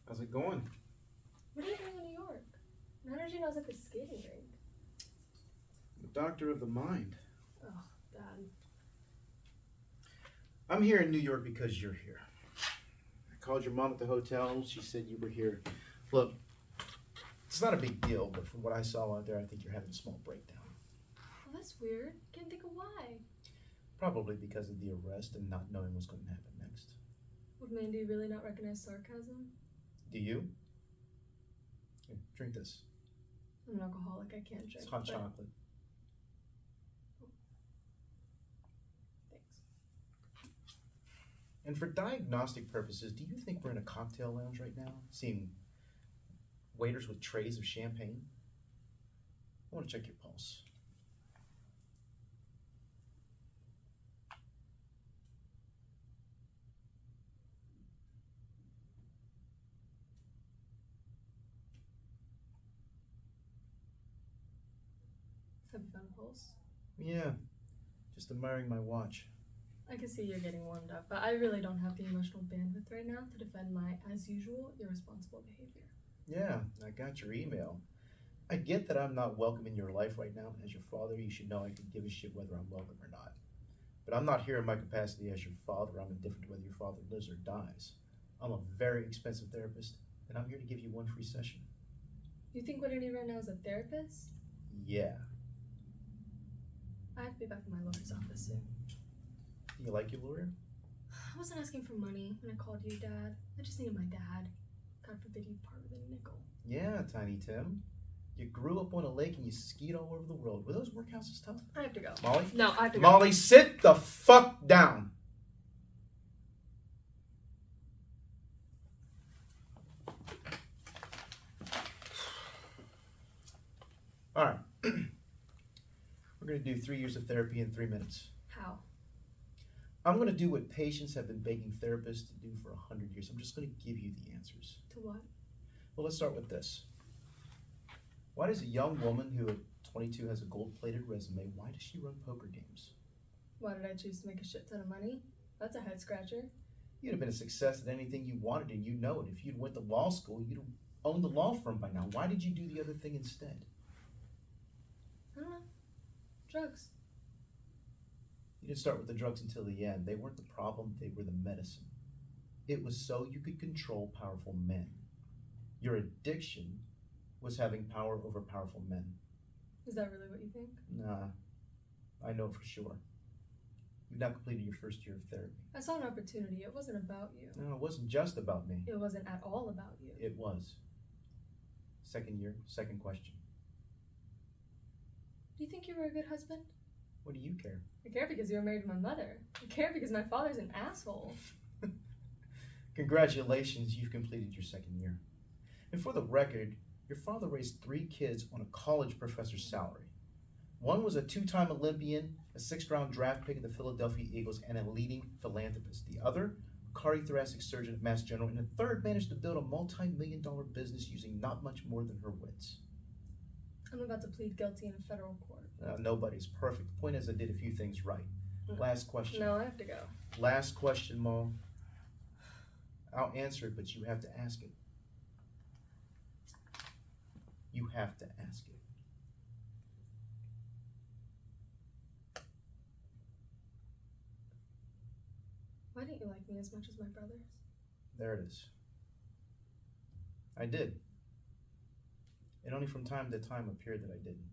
How's it going? What are you doing in New York? And how did you know I was at the skating rink? The doctor of the mind. Oh, Dad. I'm here in New York because you're here. I called your mom at the hotel. She said you were here. Look, it's not a big deal, but from what I saw out there, I think you're having a small breakdown. Well, that's weird. Can't think of why. Probably because of the arrest and not knowing what's going to happen next. Would Mandy really not recognize sarcasm? Do you? Here, drink this. I'm an alcoholic. I can't drink. It's hot but- chocolate. Thanks. And for diagnostic purposes, do you think we're in a cocktail lounge right now? Seeing waiters with trays of champagne? I want to check your pulse. Have you found a pulse? Yeah, just admiring my watch. I can see you're getting warmed up, but I really don't have the emotional bandwidth right now to defend my, as usual, irresponsible behavior. Yeah, I got your email. I get that I'm not welcome in your life right now. As your father, you should know I could give a shit whether I'm welcome or not. But I'm not here in my capacity as your father. I'm indifferent to whether your father lives or dies. I'm a very expensive therapist, and I'm here to give you one free session. You think what I need right now is a therapist? Yeah. I have to be back in my lawyer's office soon. Do you like your lawyer? I wasn't asking for money when I called you, Dad. I just needed my dad. God forbid you part with a nickel. Yeah, Tiny Tim. You grew up on a lake and you skied all over the world. Were those workhouses tough? I have to go. Molly? No, I have to go. Molly, sit the fuck down. All right. We're going to do 3 years of therapy in 3 minutes. How? I'm going to do what patients have been begging therapists to do for 100 years. I'm just going to give you the answers. To what? Well, let's start with this. Why does a young woman who at 22 has a gold-plated resume, why does she run poker games? Why did I choose to make a shit ton of money? That's a head scratcher. You'd have been a success at anything you wanted, and you know it. If you'd went to law school, you'd have owned the law firm by now. Why did you do the other thing instead? I don't know. Drugs. You didn't start with the drugs until the end. They weren't the problem, they were the medicine. It was so you could control powerful men. Your addiction was having power over powerful men. Is that really what you think? Nah, I know for sure. You've now completed your first year of therapy. I saw an opportunity. It wasn't about you. No, it wasn't just about me. It wasn't at all about you. It was. Second year, second question. Do you think you were a good husband? What do you care? I care because you were married to my mother. I care because my father's an asshole. Congratulations, you've completed your second year. And for the record, your father raised 3 kids on a college professor's salary. One was a 2-time Olympian, a 6th-round draft pick of the Philadelphia Eagles, and a leading philanthropist. The other, a cardiothoracic surgeon at Mass General, and the third managed to build a multi-million-dollar business using not much more than her wits. I'm about to plead guilty in a federal court. Nobody's perfect. The point is I did a few things right. Last question. No, I have to go. Last question, Mo. I'll answer it, but you have to ask it. You have to ask it. Why didn't you like me as much as my brothers? There it is. I did. It only from time to time appeared that I didn't.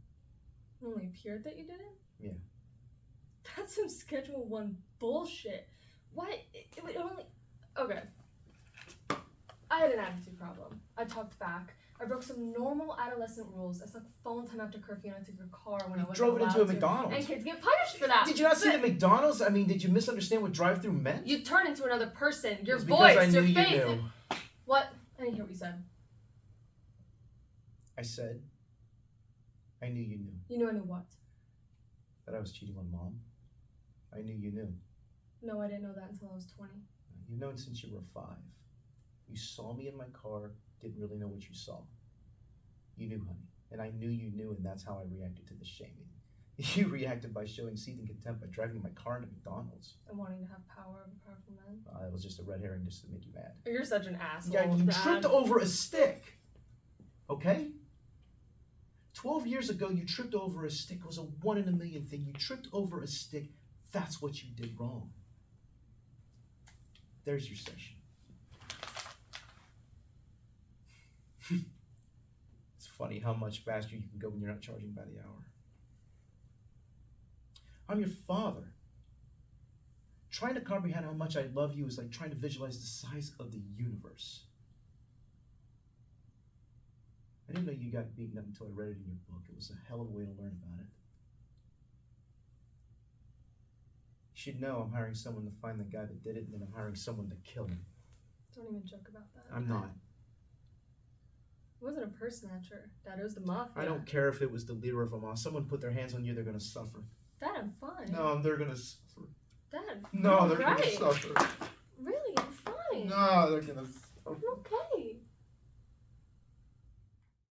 It only appeared that you didn't? Yeah. That's some Schedule 1 bullshit. Why? It would only... Okay. I had an attitude problem. I talked back. I broke some normal adolescent rules. I slept phone time after curfew and I took your car when I You wasn't drove it allowed into a to. McDonald's. And kids get punished for that. Did you not see But the McDonald's? I mean, did you misunderstand what drive-through meant? You turn into another person. Your It's because I voice, knew your you face. knew. What? I didn't hear what you said. I said, I knew you knew You knew I knew what? that I was cheating on Mom. I knew you knew. No, I didn't know that until I was 20. You've known since you were 5. You saw me in my car, didn't really know what you saw. You knew, honey. And I knew you knew, and that's how I reacted to the shaming. You reacted by showing seething contempt by driving my car into McDonald's. And wanting to have power over powerful men. That was just a red herring just to make you mad. You're such an asshole. Yeah, you Dad. tripped over a stick. Okay? 12 years ago, you tripped over a stick. It was a 1 in a million thing. You tripped over a stick. That's what you did wrong. There's your session. It's funny how much faster you can go when you're not charging by the hour. I'm your father. Trying to comprehend how much I love you is like trying to visualize the size of the universe. I didn't know you got beaten up until I read it in your book. It was a hell of a way to learn about it. You should know I'm hiring someone to find the guy that did it, and then I'm hiring someone to kill him. Don't even joke about that. I'm not. It wasn't a purse snatcher. Dad, it was the mafia. I don't care if it was the leader of Hamas. Someone put their hands on you, they're gonna suffer. Dad, I'm fine. No, they're gonna suffer. Dad, No, I'm they're gonna right. suffer. Really, I'm fine. No, they're gonna suffer. I'm okay.